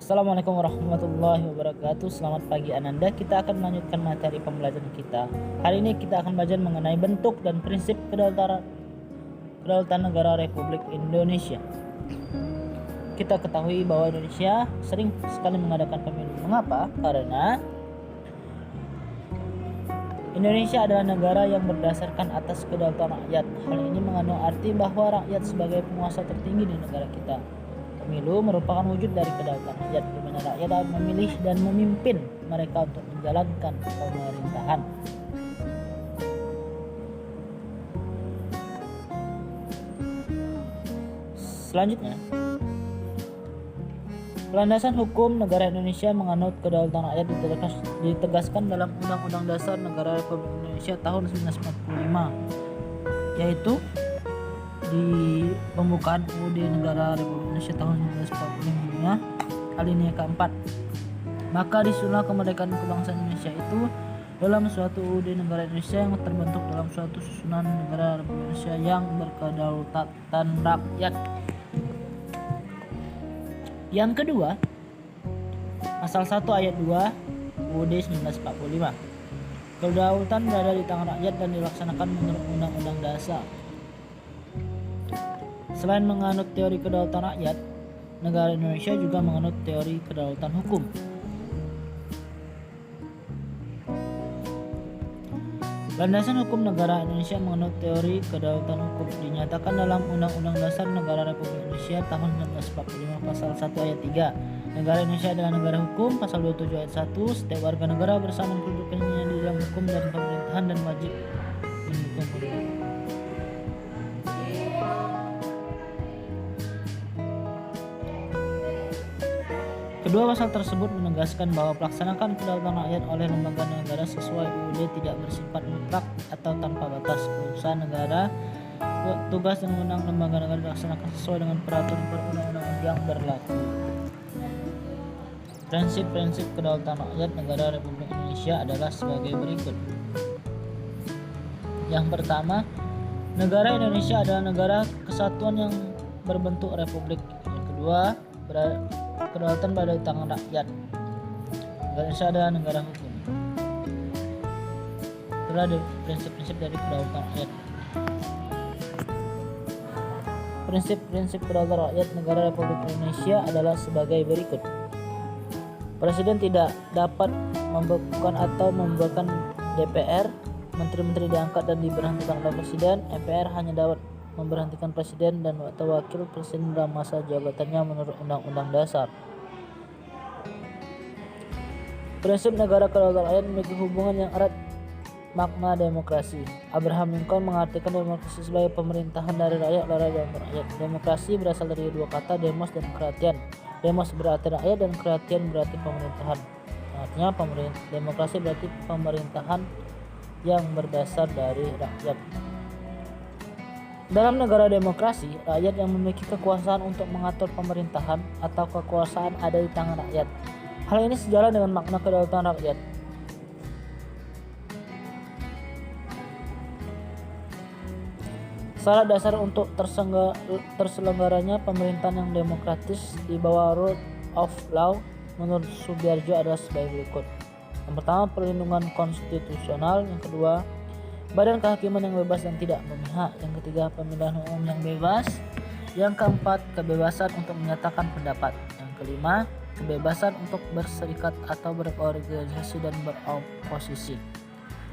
Assalamualaikum warahmatullahi wabarakatuh. Selamat pagi Ananda. Kita akan melanjutkan materi pembelajaran kita. Hari ini kita akan belajar mengenai bentuk dan prinsip kedaulatan negara Republik Indonesia. Kita ketahui bahwa Indonesia sering sekali mengadakan pemilu. Mengapa? Karena Indonesia adalah negara yang berdasarkan atas kedaulatan rakyat. Hal ini mengandung arti bahwa rakyat sebagai penguasa tertinggi di negara kita. Pemilu merupakan wujud dari kedaulatan rakyat, di mana rakyat dapat memilih dan memimpin mereka untuk menjalankan pemerintahan. Selanjutnya, landasan hukum negara Indonesia menganut kedaulatan rakyat ditegaskan dalam Undang-Undang Dasar Negara Republik Indonesia tahun 1945, yaitu di pembukaan UUD Negara Republik Indonesia tahun 1945 alinea keempat. Maka disusunlah kemerdekaan kebangsaan Indonesia itu dalam suatu UUD Negara Indonesia yang terbentuk dalam suatu susunan negara Republik Indonesia yang berkedaulatan rakyat. Yang kedua, pasal 1 ayat 2 UUD 1945. Kedaulatan berada di tangan rakyat dan dilaksanakan menurut Undang-Undang Dasar. Selain menganut teori kedaulatan rakyat, negara Indonesia juga menganut teori kedaulatan hukum. Landasan hukum negara Indonesia menganut teori kedaulatan hukum dinyatakan dalam Undang-Undang Dasar Negara Republik Indonesia tahun 1945 pasal 1 ayat 3. Negara Indonesia adalah negara hukum. Pasal 27 ayat 1. Setiap warga negara bersama kedudukannya di dalam hukum dan pemerintahan dan wajib mendukung pemerintah. Kedua pasal tersebut menegaskan bahwa pelaksanaan kedaulatan rakyat oleh lembaga negara sesuai UUD tidak bersifat mutlak atau tanpa batas. Urusan negara, tugas dan wewenang lembaga negara dilaksanakan sesuai dengan peraturan perundang-undangan yang berlaku. Prinsip-prinsip kedaulatan rakyat negara Republik Indonesia adalah sebagai berikut. Yang pertama, negara Indonesia adalah negara kesatuan yang berbentuk republik. Yang kedua, kedaulatan berada di tangan rakyat. Negara Indonesia adalah negara hukum. Itulah prinsip-prinsip dari kedaulatan rakyat. Prinsip-prinsip kedaulatan rakyat negara Republik Indonesia adalah sebagai berikut. Presiden tidak dapat membekukan atau membubarkan DPR. Menteri-menteri diangkat dan diberhentikan oleh Presiden. MPR hanya dapat memberhentikan presiden dan atau wakil presiden dalam masa jabatannya menurut Undang-Undang Dasar. Prinsip negara kedaulatan rakyat memiliki hubungan yang erat makna demokrasi. Abraham Lincoln mengartikan demokrasi sebagai pemerintahan dari rakyat oleh rakyat. Demokrasi berasal dari dua kata, demos dan kratian. Demos berarti rakyat dan kratian berarti pemerintahan. Artinya demokrasi berarti pemerintahan yang berdasar dari rakyat. Dalam negara demokrasi, rakyat yang memiliki kekuasaan untuk mengatur pemerintahan atau kekuasaan ada di tangan rakyat. Hal ini sejalan dengan makna kedaulatan rakyat. Syarat dasar untuk terselenggaranya pemerintahan yang demokratis di bawah rule of law menurut Sugiharjo adalah sebagai berikut. Yang pertama, perlindungan konstitusional. Yang kedua, badan kehakiman yang bebas dan tidak memihak. Yang ketiga, pemilihan umum yang bebas. Yang keempat, kebebasan untuk menyatakan pendapat. Yang kelima, kebebasan untuk berserikat atau berorganisasi dan beroposisi.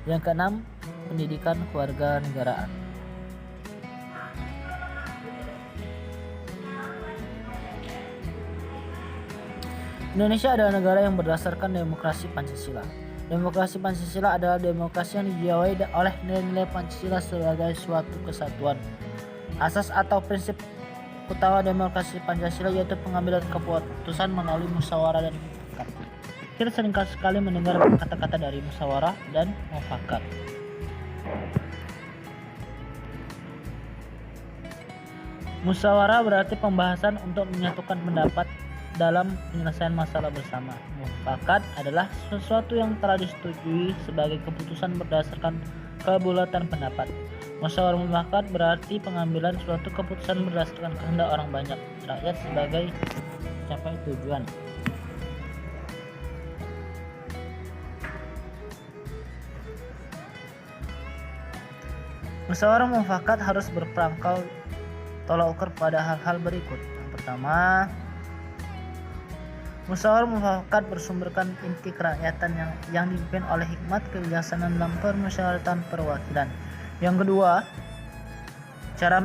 Yang keenam, pendidikan kewarganegaraan. Indonesia adalah negara yang berdasarkan demokrasi Pancasila. Demokrasi Pancasila adalah demokrasi yang dijiwai oleh nilai-nilai Pancasila sebagai suatu kesatuan. Asas atau prinsip utama demokrasi Pancasila yaitu pengambilan keputusan melalui musyawarah dan mufakat. Kita sering sekali mendengar kata-kata dari musyawarah dan mufakat. Musyawarah berarti pembahasan untuk menyatukan pendapat dalam penyelesaian masalah bersama. Mufakat adalah sesuatu yang telah disetujui sebagai keputusan berdasarkan kebulatan pendapat. Musyawarah mufakat berarti pengambilan suatu keputusan berdasarkan kehendak orang banyak rakyat sebagai mencapai tujuan. Musyawarah mufakat harus berperangkal tolak ukur pada hal-hal berikut. Yang pertama, musyawarah mufakat bersumberkan inti kerakyatan yang dipimpin oleh hikmat kebijaksanaan dalam permusyawaratan perwakilan. Yang kedua, cara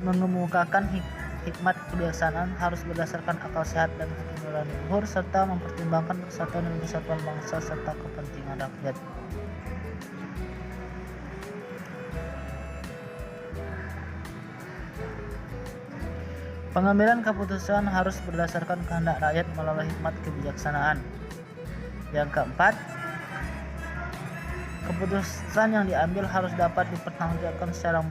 mengemukakan hikmat kebijaksanaan harus berdasarkan akal sehat dan hati nurani luhur serta mempertimbangkan persatuan dan kesatuan bangsa serta kepentingan rakyat. Pengambilan keputusan harus berdasarkan kehendak rakyat melalui hikmat kebijaksanaan. Yang keempat, keputusan yang diambil harus dapat dipertanggungjawabkan secara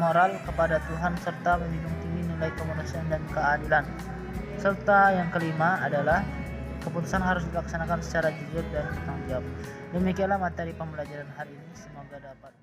moral kepada Tuhan serta menjunjung tinggi nilai kemanusiaan dan keadilan. Serta yang kelima adalah keputusan harus dilaksanakan secara jujur dan bertanggung jawab. Demikianlah materi pembelajaran hari ini. Semoga dapat